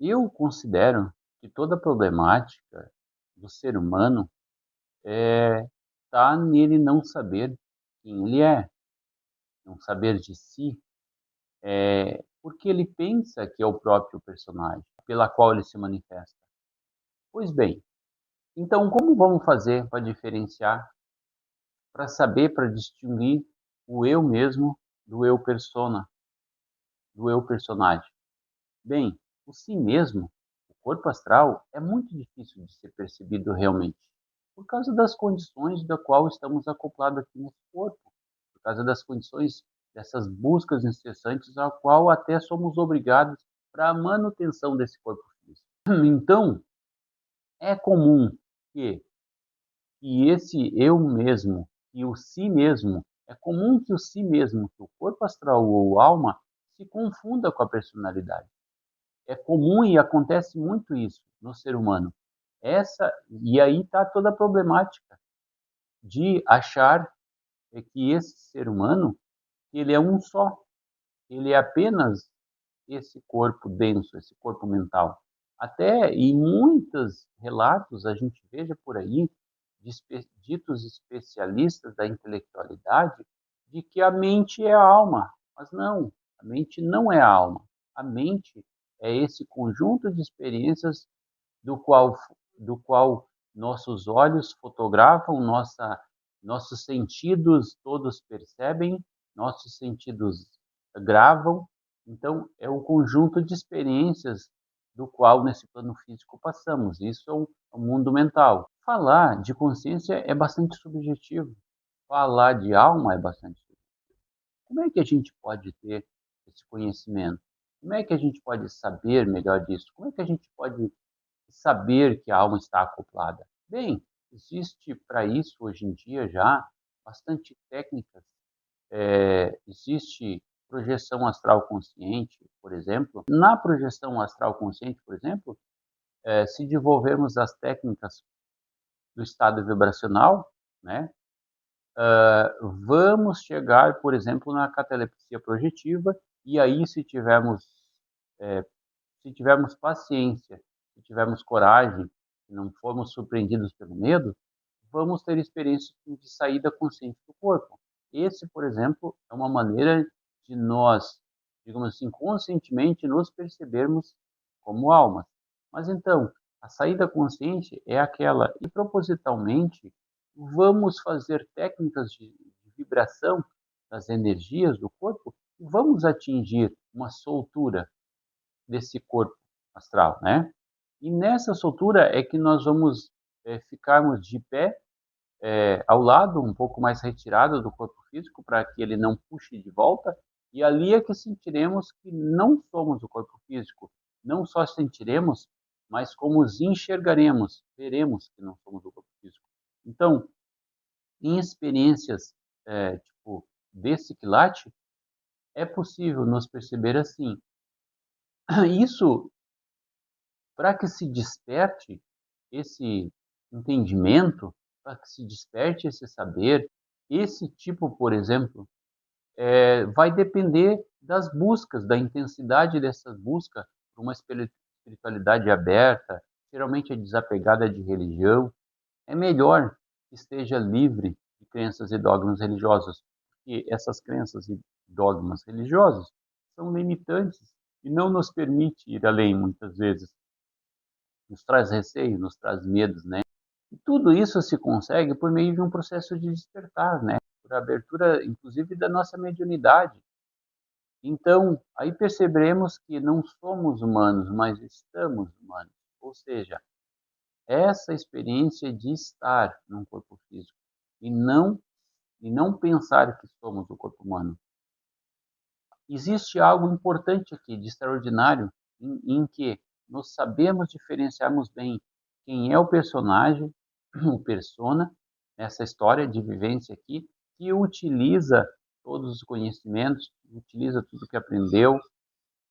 Eu considero que toda a problemática do ser humano está nele não saber quem ele é, não saber de si, porque ele pensa que é o próprio personagem pela qual ele se manifesta. Pois bem, então como vamos fazer para diferenciar, para saber, para distinguir o eu mesmo do eu persona, do eu personagem? Bem, o si mesmo, o corpo astral, é muito difícil de ser percebido realmente, por causa das condições da qual estamos acoplados aqui nesse corpo, por causa das condições dessas buscas incessantes a qual até somos obrigados para a manutenção desse corpo físico. Então, é comum que, que esse eu mesmo e o si mesmo, é comum que o si mesmo, que o corpo astral ou alma, se confunda com a personalidade. É comum e acontece muito isso no ser humano. E aí está toda a problemática de achar que esse ser humano, ele é um só, ele é apenas esse corpo denso, esse corpo mental. Até em muitos relatos a gente veja por aí de ditos especialistas da intelectualidade de que a mente é a alma, mas não, a mente não é a alma. A mente é esse conjunto de experiências do qual, do qual nossos olhos fotografam, nossos sentidos todos percebem, nossos sentidos gravam. Então, é o conjunto de experiências do qual nesse plano físico passamos. Isso é o mundo mental. Falar de consciência é bastante subjetivo. Falar de alma é bastante subjetivo. Como é que a gente pode ter esse conhecimento? Como é que a gente pode saber melhor disso? Como é que a gente pode saber que a alma está acoplada? Bem, existe para isso hoje em dia já bastante técnicas. Existe projeção astral consciente, por exemplo. Na projeção astral consciente, por exemplo, se desenvolvermos as técnicas do estado vibracional, né, vamos chegar, por exemplo, na catalepsia projetiva, e aí eh, se tivermos paciência, se tivermos coragem, se não formos surpreendidos pelo medo, vamos ter experiências de saída consciente do corpo. Esse, por exemplo, é uma maneira de nós, digamos assim, conscientemente nos percebermos como almas. Mas então, a saída consciente é aquela, e propositalmente, vamos fazer técnicas de vibração das energias do corpo e vamos atingir uma soltura desse corpo astral, né? E nessa soltura é que nós vamos ficarmos de pé ao lado, um pouco mais retirado do corpo físico, para que ele não puxe de volta, e ali é que sentiremos que não somos o corpo físico. Não só sentiremos, mas como os enxergaremos, veremos que não somos o corpo físico. Então, em experiências tipo desse quilate, é possível nos perceber assim. Isso para que se desperte esse entendimento, para que se desperte esse saber, esse tipo, por exemplo, vai depender das buscas, da intensidade dessa busca por uma espiritualidade aberta, geralmente é desapegada de religião. É melhor que esteja livre de crenças e dogmas religiosos, porque essas crenças e dogmas religiosos são limitantes e não nos permite ir além muitas vezes, nos traz receio, nos traz medos, né? E tudo isso se consegue por meio de um processo de despertar, né? Por abertura, inclusive, da nossa mediunidade. Então, aí perceberemos que não somos humanos, mas estamos humanos. Ou seja, essa experiência de estar num corpo físico e não pensar que somos o corpo humano. Existe algo importante aqui, de extraordinário, em que nós sabemos diferenciarmos bem quem é o personagem, o persona, nessa história de vivência aqui, que utiliza todos os conhecimentos, utiliza tudo que aprendeu,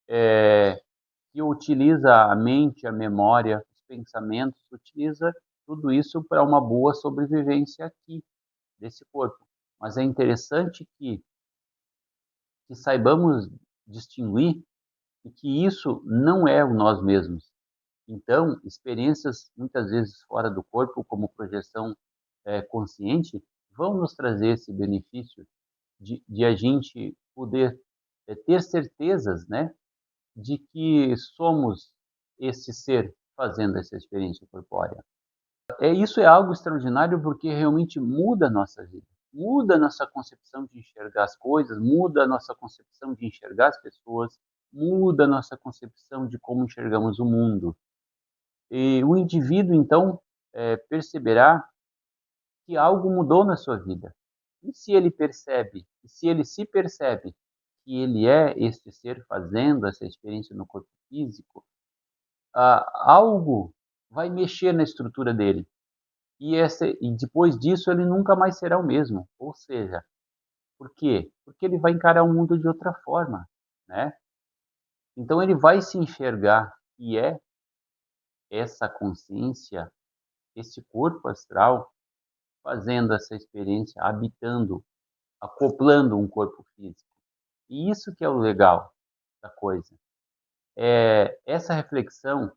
que utiliza a mente, a memória, os pensamentos, utiliza tudo isso para uma boa sobrevivência aqui, desse corpo. Mas é interessante que saibamos distinguir e que isso não é o nós mesmos. Então, experiências muitas vezes fora do corpo, como projeção consciente, vão nos trazer esse benefício de a gente poder ter certezas, né, de que somos esse ser fazendo essa experiência corpórea. Isso é algo extraordinário porque realmente muda a nossa vida, muda a nossa concepção de enxergar as coisas, muda a nossa concepção de enxergar as pessoas, muda a nossa concepção de como enxergamos o mundo. E o indivíduo, então, perceberá que algo mudou na sua vida. E se ele percebe, e se ele se percebe que ele é este ser fazendo essa experiência no corpo físico, algo vai mexer na estrutura dele. E depois disso ele nunca mais será o mesmo. Ou seja, por quê? Porque ele vai encarar o mundo de outra forma, né? Então ele vai se enxergar que é essa consciência, esse corpo astral fazendo essa experiência, habitando, acoplando um corpo físico. E isso que é o legal da coisa. Essa reflexão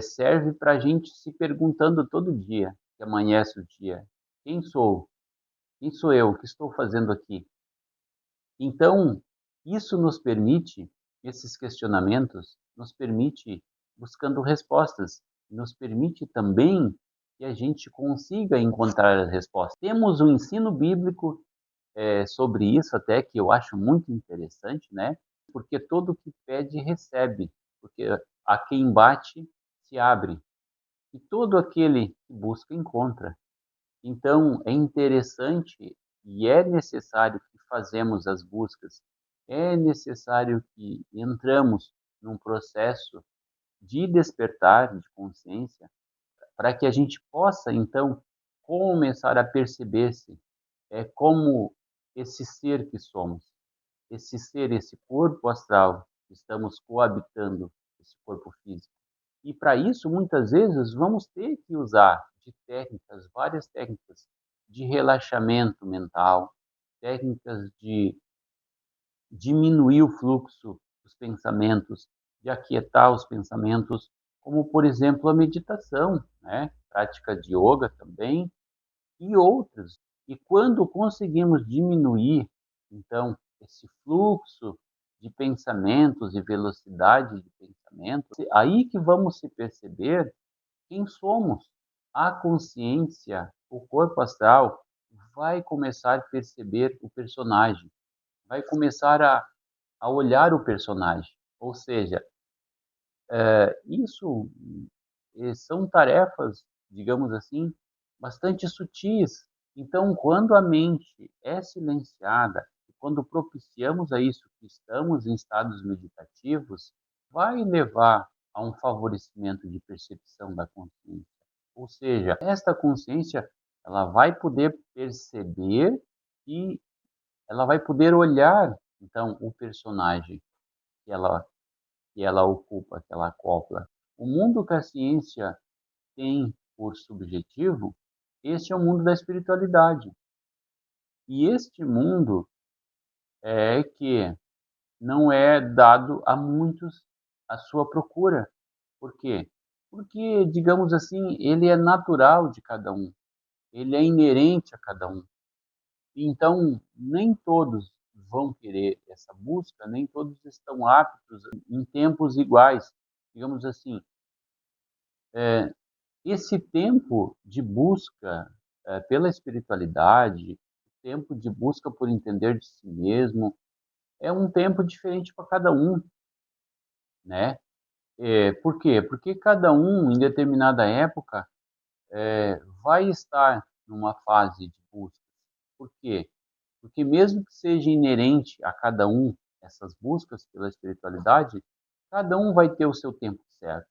serve para a gente se perguntando todo dia, que amanhece o dia, quem sou? Quem sou eu? O que estou fazendo aqui? Então, isso nos permite, esses questionamentos, nos permite buscando respostas, nos permite também que a gente consiga encontrar as respostas. Temos um ensino bíblico sobre isso até que eu acho muito interessante, né? Porque todo que pede recebe, porque a quem bate se abre e todo aquele que busca encontra. Então é interessante e é necessário que fazemos as buscas, é necessário que entramos num processo de despertar de consciência para que a gente possa então começar a perceber-se como esse ser que somos, esse ser, esse corpo astral, estamos coabitando esse corpo físico. E para isso, muitas vezes, vamos ter que usar de técnicas, várias técnicas de relaxamento mental, técnicas de diminuir o fluxo dos pensamentos, de aquietar os pensamentos, como, por exemplo, a meditação, né? Prática de yoga também, e outros. E quando conseguimos diminuir, então, esse fluxo de pensamentos e velocidade de pensamento, aí que vamos se perceber quem somos. A consciência, o corpo astral, vai começar a perceber o personagem, vai começar a olhar o personagem. Ou seja, isso são tarefas, digamos assim, bastante sutis. Então, quando a mente é silenciada, quando propiciamos a isso que estamos em estados meditativos, vai levar a um favorecimento de percepção da consciência. Ou seja, esta consciência ela vai poder perceber e ela vai poder olhar, então, o personagem que ela ocupa, que ela acopla. O mundo que a ciência tem por subjetivo, este é o mundo da espiritualidade. E este mundo é que não é dado a muitos a sua procura. Por quê? Porque, digamos assim, ele é natural de cada um, ele é inerente a cada um. Então, nem todos vão querer essa busca, nem todos estão aptos em tempos iguais. Digamos assim, esse tempo de busca pela espiritualidade, tempo de busca por entender de si mesmo, é um tempo diferente para cada um, né? Por quê? Porque cada um, em determinada época, vai estar numa fase de busca. Por quê? Porque mesmo que seja inerente a cada um essas buscas pela espiritualidade, cada um vai ter o seu tempo certo.